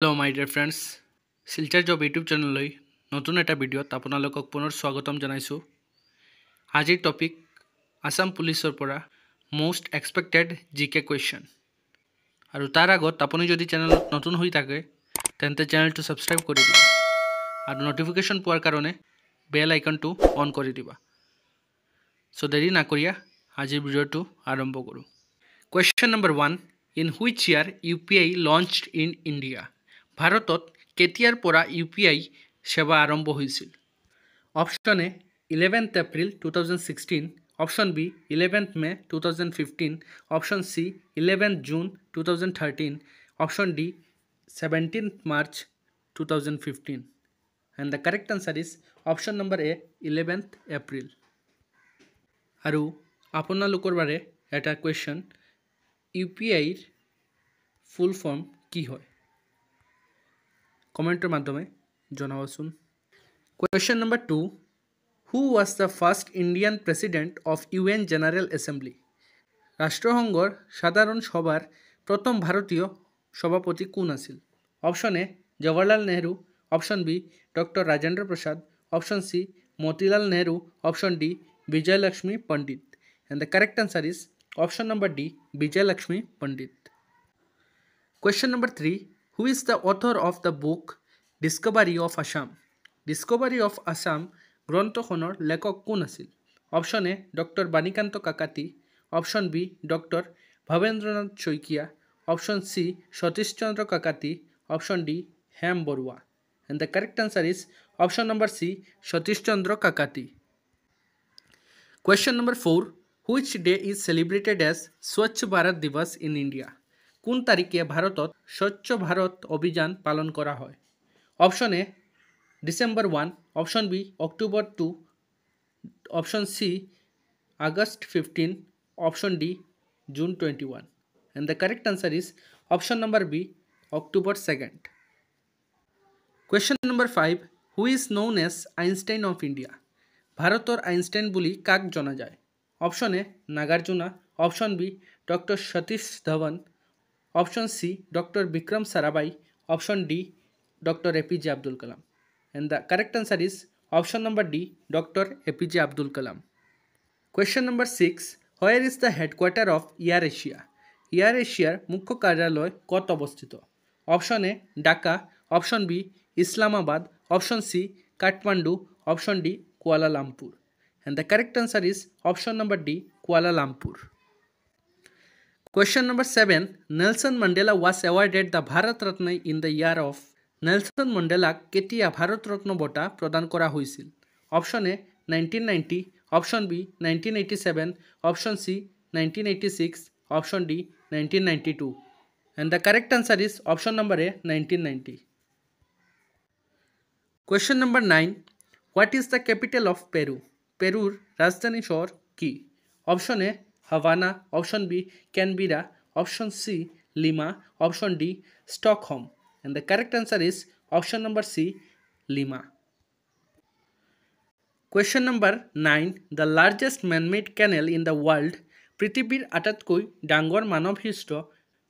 Hello' my dear friends, Silchar job YouTube চেনেললৈ নতুন এটা ভিডিঅ'ত আপোনালোকক পুনৰ স্বাগতম জনাইছোঁ। আজিৰ টপিক আসাম পুলিচৰ পৰা মষ্ট এক্সপেক্টেড জিকে কুৱেশ্যন। আৰু তাৰ আগত আপুনি যদি চেনেলত নতুন হৈ থাকে তেন্তে চেনেলটো ছাবস্ক্ৰাইব কৰি দিবা আৰু নটিফিকেশ্যন পোৱাৰ কাৰণে বেল আইকনটো অন কৰি দিবা। চ' দেৰি নকৰিয়া আজিৰ ভিডিঅ'টো আৰম্ভ কৰোঁ। Question number 1, in which year UPI launched in India? ভাৰতত কেতিয়াৰ পৰা UPI সেৱা আৰম্ভ হৈছিল? Option A 11th April 2016, option B 11th May 2015, option C 11th June 2013, option D 17th March 2015, and the correct answer is option number A, 11th April. আৰু আপোনালোকৰ বাবে এটা কুৱেশ্যন, UPIৰ ফুল ফৰ্ম কি হয়? কমেণ্টৰ মাধ্যমে জনাবচোন। Question number 2, who was the first Indian president of UN general assembly? ৰাষ্ট্ৰসংঘৰ সাধাৰণ সভাৰ প্ৰথম ভাৰতীয় সভাপতি কোন আছিল? Option A Jawaharlal Nehru, option B doctor Rajendra Prasad, option C Motilal Nehru, option D Vijayalakshmi Pandit, and the correct answer is option number D, Vijayalakshmi Pandit. Question number 3, who is the author of the book Discovery of Assam? Discovery of Assam গ্ৰন্থখনৰ লেখক কোন আছিল? Option A doctor Banikanta Kakati, option B doctor Bhabendranath Saikia, option C Satish Chandra Kakati, option D Hem Barua, and the correct answer is option number C, Satish Chandra Kakati. Question number 4, which day is celebrated as স্বচ্ছ ভাৰত দিৱস in India? কোন তাৰিখে ভাৰতত স্বচ্ছ ভাৰত অভিযান পালন কৰা হয়? Option A December 1, option B October 2, option C August 15, option D June 21, and the correct answer is option number B, October 2nd. Question number 5, who is known as Einstein of India? ভাৰতৰ Einstein বুলি কাক জনা যায়? Option A Nagarjuna, option B doctor Satish Dhawan, option C doctor Vikram Sarabhai, option D doctor APJ Abdul Kalam, and the correct answer is option number D, doctor APJ Abdul Kalam. Question number 6, where is the headquarter of Air Asia? Air Asiaৰ মুখ্য কাৰ্যালয় ক'ত অৱস্থিত? Option A Dhaka, option B Islamabad, option C Kathmandu, option D Kuala Lumpur, and the correct answer is option number D, Kuala Lumpur. Question number 7, Nelson Mandela was awarded the Bharat Ratna in the year of? Nelson মণ্ডেলাক কেতিয়া ভাৰত ৰত্ন বঁটা প্ৰদান কৰা হৈছিল? Option A 1990, option B 1987, option C 1986, option D 1992, and the correct answer is option number A, 1990. Question number 9, what is the capital of Peru? পেৰুৰ ৰাজধানী চহৰ কি? Option A Havana, option B Canberra, option C Lima, option D Stockholm, and the correct answer is option number C, Lima. Question number 9, the largest man-made canal in the world? পৃথিৱীৰ আটাইতকৈ ডাঙৰ মানৱসৃষ্ট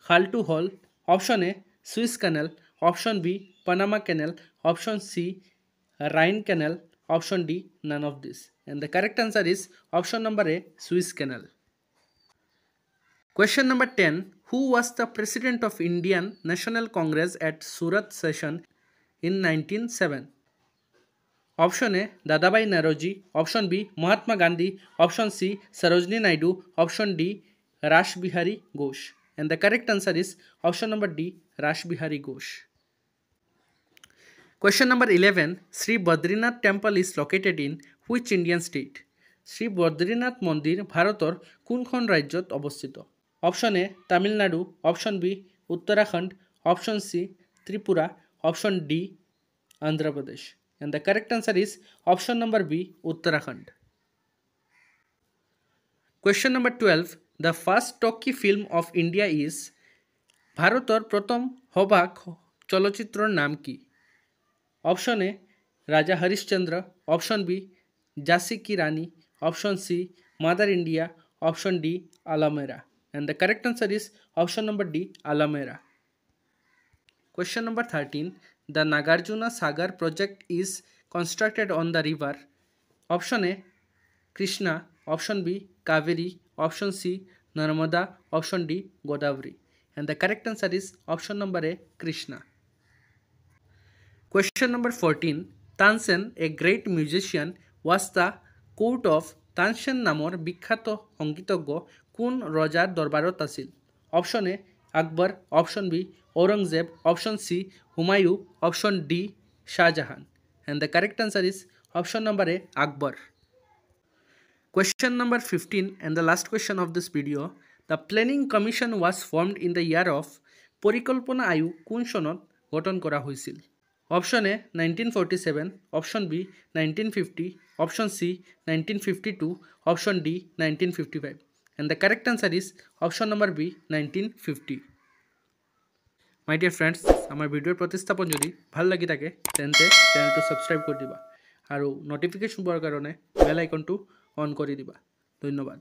খালটো হ'ল? Option A Suez canal, option B Panama canal, option C Rhine canal, option D none of this, and the correct answer is option number A, Suez Canal. Question number 10, who was the president of Indian National Congress at Surat session in 1907? Option A Dadabhai Naoroji, option B Mahatma Gandhi, option C Sarojini Naidu, option D Rashbehari Ghosh, and the correct answer is option number D, Rashbehari Ghosh. Question number 11, Sri Badrinath temple is located in which Indian state? Shri Badrinath মন্দিৰ ভাৰতৰ কোনখন ৰাজ্যত অৱস্থিত? Option A Tamil Nadu, option B Uttarakhand, option C Tripura, option D Andhra Pradesh, and the correct answer is option number B, Uttarakhand. Question number 12, the first talkie film of India is? ভাৰতৰ প্ৰথম সবাক চলচ্চিত্ৰৰ নাম কি? Option A Raja Harishchandra, option B ঝাঁসি ki Rani, option C Mother India, option D Alam Ara, and the correct answer is option number D, Alamera. Question number 13. The Nagarjuna Sagar project is constructed on the river. Option A, Krishna. Option B, Kaveri. Option C, Narmada. Option D, Godavari. And the correct answer is option number A, Krishna. Question number 14. Tansen, a great musician, was the court of Tansen নামৰ বিখ্যাত সংগীতজ্ঞ কোন ৰজাৰ দৰবাৰত আছিল? Option A Akbar, option B Aurangzeb, option C Humayun, option D Shah Jahan. And the correct answer is option number A, Akbar. Question number 15 and the last question of this video. The Planning Commission was formed in the year of পৰিকল্পনা আয়োগ কোন চনত গঠন কৰা হৈছিল? Option A 1947, option B 1950, option C 1952, option D 1955. And the correct answer is option number B, 1950. My dear friends, আমার ভিডিওর প্রতিস্থাপন যদি ভাল লাগি থাকে তেন্তে চ্যানেলটো সাবস্ক্রাইব কৰি দিবা আৰু নোটিফিকেশন পোৱাৰ কাৰণে বেল আইকনটো অন কৰি দিবা। ধন্যবাদ।